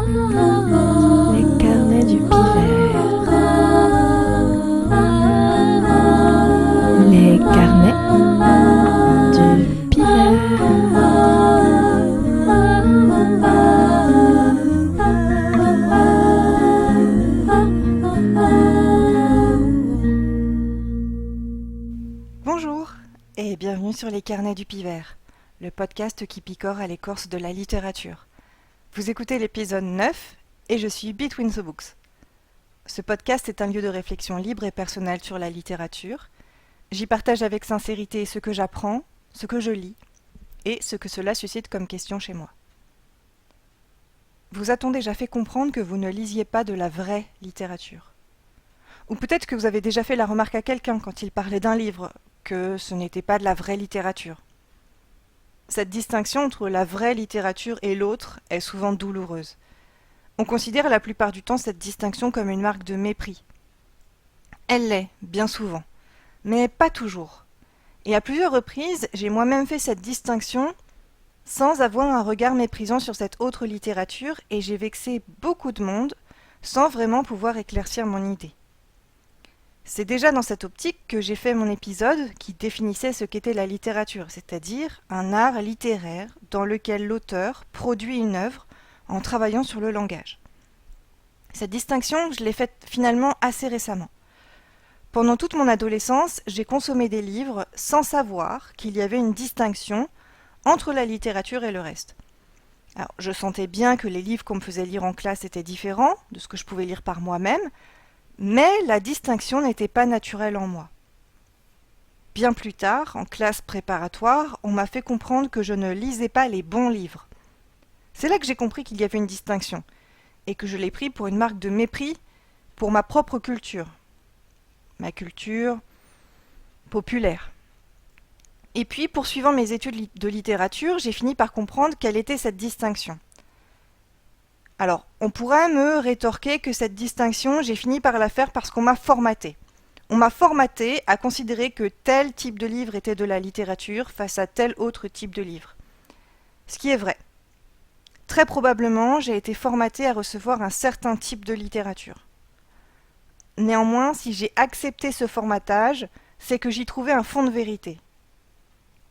Les carnets du pivert. Les carnets du Bonjour et bienvenue sur les carnets du pivert, le podcast qui picore à l'écorce de la littérature. Vous écoutez l'épisode 9 et je suis Between the Books. Ce podcast est un lieu de réflexion libre et personnelle sur la littérature. J'y partage avec sincérité ce que j'apprends, ce que je lis et ce que cela suscite comme question chez moi. Vous a-t-on déjà fait comprendre que vous ne lisiez pas de la vraie littérature ? Ou peut-être que vous avez déjà fait la remarque à quelqu'un quand il parlait d'un livre, que ce n'était pas de la vraie littérature. Cette distinction entre la vraie littérature et l'autre est souvent douloureuse. On considère la plupart du temps cette distinction comme une marque de mépris. Elle l'est, bien souvent, mais pas toujours. Et à plusieurs reprises, j'ai moi-même fait cette distinction sans avoir un regard méprisant sur cette autre littérature et j'ai vexé beaucoup de monde sans vraiment pouvoir éclaircir mon idée. C'est déjà dans cette optique que j'ai fait mon épisode qui définissait ce qu'était la littérature, c'est-à-dire un art littéraire dans lequel l'auteur produit une œuvre en travaillant sur le langage. Cette distinction, je l'ai faite finalement assez récemment. Pendant toute mon adolescence, j'ai consommé des livres sans savoir qu'il y avait une distinction entre la littérature et le reste. Alors, je sentais bien que les livres qu'on me faisait lire en classe étaient différents de ce que je pouvais lire par moi-même, mais la distinction n'était pas naturelle en moi. Bien plus tard, en classe préparatoire, on m'a fait comprendre que je ne lisais pas les bons livres. C'est là que j'ai compris qu'il y avait une distinction, et que je l'ai pris pour une marque de mépris pour ma propre culture. Ma culture populaire. Et puis, poursuivant mes études de littérature, j'ai fini par comprendre quelle était cette distinction. Alors, on pourrait me rétorquer que cette distinction, j'ai fini par la faire parce qu'on m'a formaté. On m'a formaté à considérer que tel type de livre était de la littérature face à tel autre type de livre. Ce qui est vrai. Très probablement, j'ai été formaté à recevoir un certain type de littérature. Néanmoins, si j'ai accepté ce formatage, c'est que j'y trouvais un fond de vérité.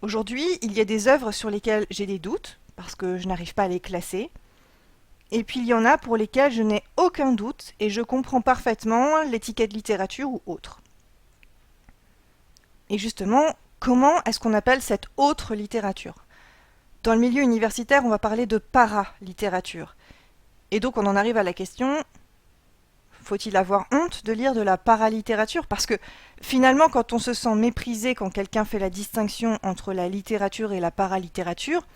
Aujourd'hui, il y a des œuvres sur lesquelles j'ai des doutes, parce que je n'arrive pas à les classer. Et puis il y en a pour lesquelles je n'ai aucun doute et je comprends parfaitement l'étiquette littérature ou autre. Et justement, comment est-ce qu'on appelle cette autre littérature ? Dans le milieu universitaire, on va parler de para-littérature. Et donc on en arrive à la question, faut-il avoir honte de lire de la paralittérature ? Parce que finalement, quand on se sent méprisé quand quelqu'un fait la distinction entre la littérature et la paralittérature,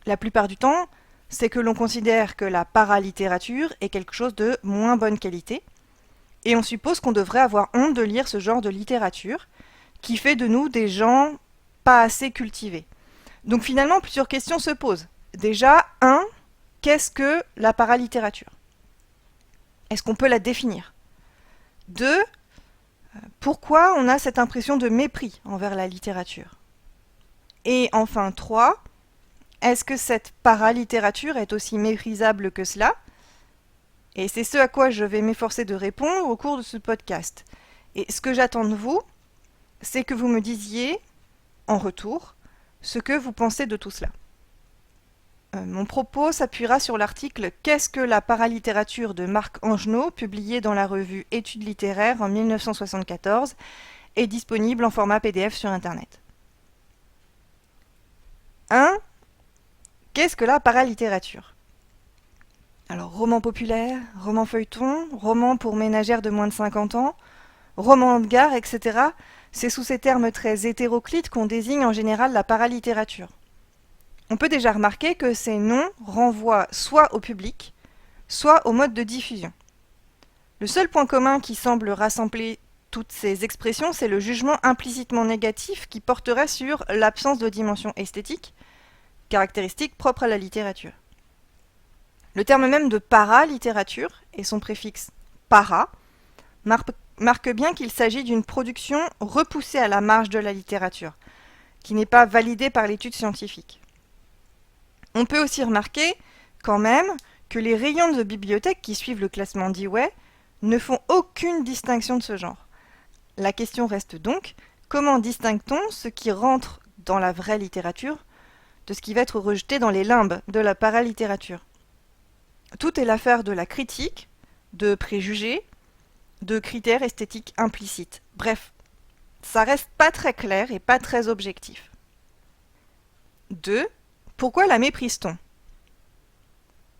la plupart du temps, c'est que l'on considère que la paralittérature est quelque chose de moins bonne qualité, et on suppose qu'on devrait avoir honte de lire ce genre de littérature, qui fait de nous des gens pas assez cultivés. Donc finalement, plusieurs questions se posent. Déjà, 1, qu'est-ce que la paralittérature ? Est-ce qu'on peut la définir ? 2, pourquoi on a cette impression de mépris envers la littérature ? Et enfin 3, est-ce que cette paralittérature est aussi méprisable que cela ? Et c'est ce à quoi je vais m'efforcer de répondre au cours de ce podcast. Et ce que j'attends de vous, c'est que vous me disiez, en retour, ce que vous pensez de tout cela. Mon propos s'appuiera sur l'article « Qu'est-ce que la paralittérature » de Marc Angenot, publié dans la revue Études littéraires en 1974, et disponible en format PDF sur Internet. 1. Qu'est-ce que la paralittérature ? Alors, roman populaire, roman feuilleton, roman pour ménagères de moins de 50 ans, roman de gare, etc. C'est sous ces termes très hétéroclites qu'on désigne en général la paralittérature. On peut déjà remarquer que ces noms renvoient soit au public, soit au mode de diffusion. Le seul point commun qui semble rassembler toutes ces expressions, c'est le jugement implicitement négatif qui porterait sur l'absence de dimension esthétique, caractéristique propre à la littérature. Le terme même de paralittérature et son préfixe para marque bien qu'il s'agit d'une production repoussée à la marge de la littérature, qui n'est pas validée par l'étude scientifique. On peut aussi remarquer, quand même, que les rayons de bibliothèque qui suivent le classement Dewey ne font aucune distinction de ce genre. La question reste donc, comment distingue-t-on ce qui rentre dans la vraie littérature de ce qui va être rejeté dans les limbes de la paralittérature? Tout est l'affaire de la critique, de préjugés, de critères esthétiques implicites. Bref, ça reste pas très clair et pas très objectif. 2. Pourquoi la méprise-t-on?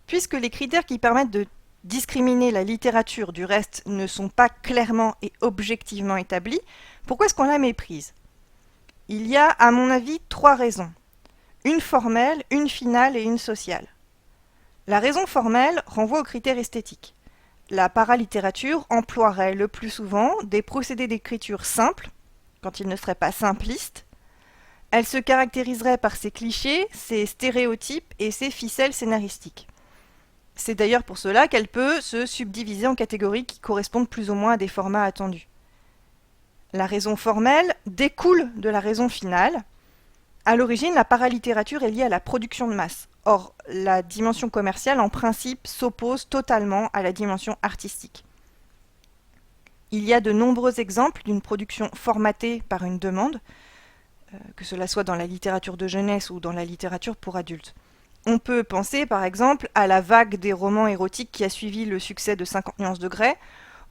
Puisque les critères qui permettent de discriminer la littérature du reste ne sont pas clairement et objectivement établis, pourquoi est-ce qu'on la méprise? Il y a, à mon avis, 3 raisons. Une formelle, une finale et une sociale. La raison formelle renvoie aux critères esthétiques. La paralittérature emploierait le plus souvent des procédés d'écriture simples, quand ils ne seraient pas simplistes. Elle se caractériserait par ses clichés, ses stéréotypes et ses ficelles scénaristiques. C'est d'ailleurs pour cela qu'elle peut se subdiviser en catégories qui correspondent plus ou moins à des formats attendus. La raison formelle découle de la raison finale. À l'origine, la paralittérature est liée à la production de masse. Or, la dimension commerciale, en principe, s'oppose totalement à la dimension artistique. Il y a de nombreux exemples d'une production formatée par une demande, que cela soit dans la littérature de jeunesse ou dans la littérature pour adultes. On peut penser par exemple à la vague des romans érotiques qui a suivi le succès de 50 nuances de Grey,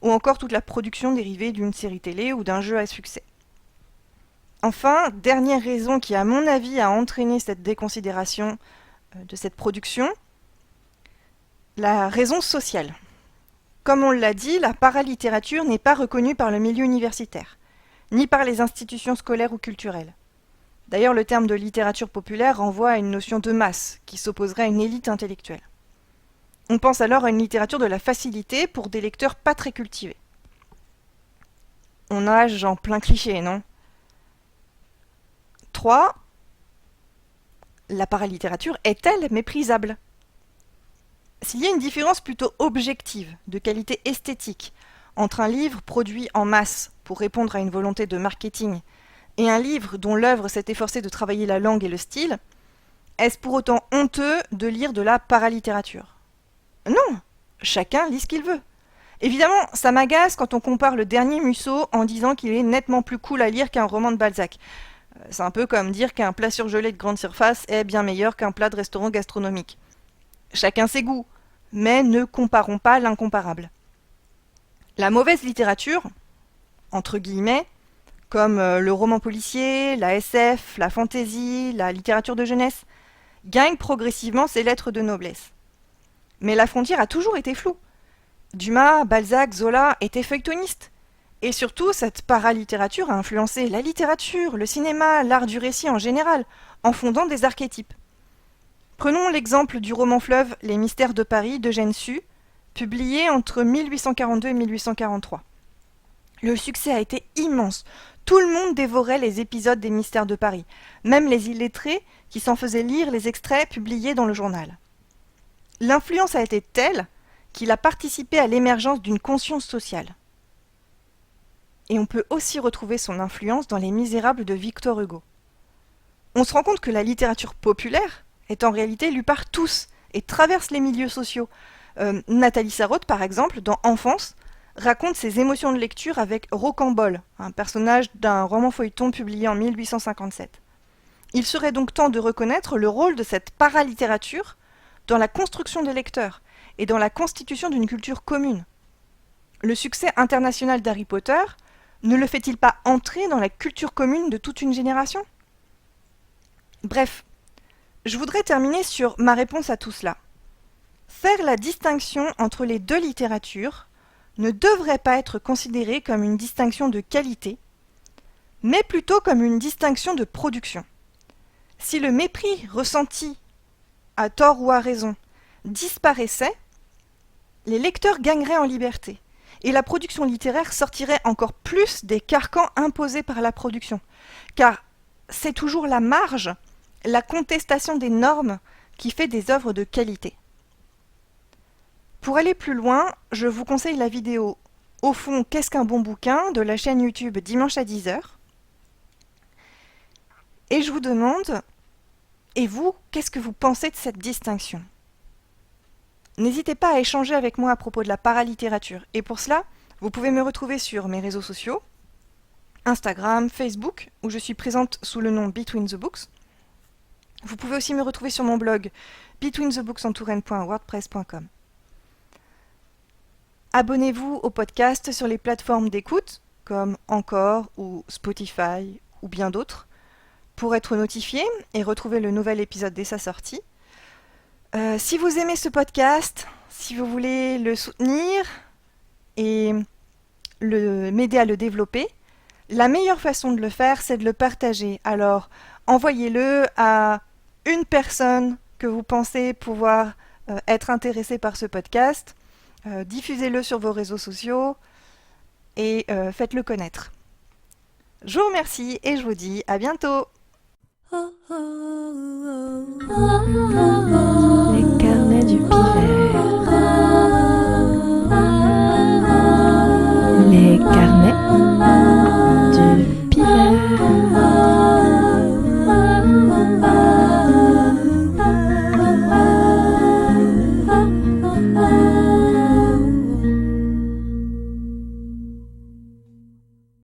ou encore toute la production dérivée d'une série télé ou d'un jeu à succès. Enfin, dernière raison qui à mon avis a entraîné cette déconsidération de cette production, la raison sociale. Comme on l'a dit, la paralittérature n'est pas reconnue par le milieu universitaire, ni par les institutions scolaires ou culturelles. D'ailleurs, le terme de littérature populaire renvoie à une notion de masse, qui s'opposerait à une élite intellectuelle. On pense alors à une littérature de la facilité pour des lecteurs pas très cultivés. On nage en plein cliché, non? 3. La paralittérature est-elle méprisable? S'il y a une différence plutôt objective, de qualité esthétique, entre un livre produit en masse pour répondre à une volonté de marketing et un livre dont l'œuvre s'est efforcée de travailler la langue et le style, est-ce pour autant honteux de lire de la paralittérature? Non, chacun lit ce qu'il veut. Évidemment, ça m'agace quand on compare le dernier Musso en disant qu'il est nettement plus cool à lire qu'un roman de Balzac. C'est un peu comme dire qu'un plat surgelé de grande surface est bien meilleur qu'un plat de restaurant gastronomique. Chacun ses goûts, mais ne comparons pas l'incomparable. La mauvaise littérature, entre guillemets, comme le roman policier, la SF, la fantaisie, la littérature de jeunesse, gagne progressivement ses lettres de noblesse. Mais la frontière a toujours été floue. Dumas, Balzac, Zola étaient feuilletonistes. Et surtout, cette paralittérature a influencé la littérature, le cinéma, l'art du récit en général, en fondant des archétypes. Prenons l'exemple du roman fleuve Les Mystères de Paris d'Eugène Sue, publié entre 1842 et 1843. Le succès a été immense. Tout le monde dévorait les épisodes des Mystères de Paris, même les illettrés qui s'en faisaient lire les extraits publiés dans le journal. L'influence a été telle qu'il a participé à l'émergence d'une conscience sociale. Et on peut aussi retrouver son influence dans Les Misérables de Victor Hugo. On se rend compte que la littérature populaire est en réalité lue par tous et traverse les milieux sociaux. Nathalie Sarraute, par exemple, dans Enfance, raconte ses émotions de lecture avec Rocambole, un personnage d'un roman feuilleton publié en 1857. Il serait donc temps de reconnaître le rôle de cette paralittérature dans la construction des lecteurs et dans la constitution d'une culture commune. Le succès international d'Harry Potter ne le fait-il pas entrer dans la culture commune de toute une génération? Bref, je voudrais terminer sur ma réponse à tout cela. Faire la distinction entre les deux littératures ne devrait pas être considéré comme une distinction de qualité, mais plutôt comme une distinction de production. Si le mépris ressenti, à tort ou à raison, disparaissait, les lecteurs gagneraient en liberté, et la production littéraire sortirait encore plus des carcans imposés par la production, car c'est toujours la marge, la contestation des normes qui fait des œuvres de qualité. Pour aller plus loin, je vous conseille la vidéo « Au fond, qu'est-ce qu'un bon bouquin ?» de la chaîne YouTube Dimanche à 10h. Et je vous demande, et vous, qu'est-ce que vous pensez de cette distinction ? N'hésitez pas à échanger avec moi à propos de la paralittérature. Et pour cela, vous pouvez me retrouver sur mes réseaux sociaux, Instagram, Facebook, où je suis présente sous le nom Between the Books. Vous pouvez aussi me retrouver sur mon blog betweenthebooksentouren.wordpress.com. Abonnez-vous au podcast sur les plateformes d'écoute, comme Encore ou Spotify ou bien d'autres, pour être notifié et retrouver le nouvel épisode dès sa sortie. Si vous aimez ce podcast, si vous voulez le soutenir et m'aider à le développer, la meilleure façon de le faire, c'est de le partager. Alors, envoyez-le à une personne que vous pensez pouvoir être intéressée par ce podcast. Diffusez-le sur vos réseaux sociaux et faites-le connaître. Je vous remercie et je vous dis à bientôt. Les carnets du pivert. Les carnets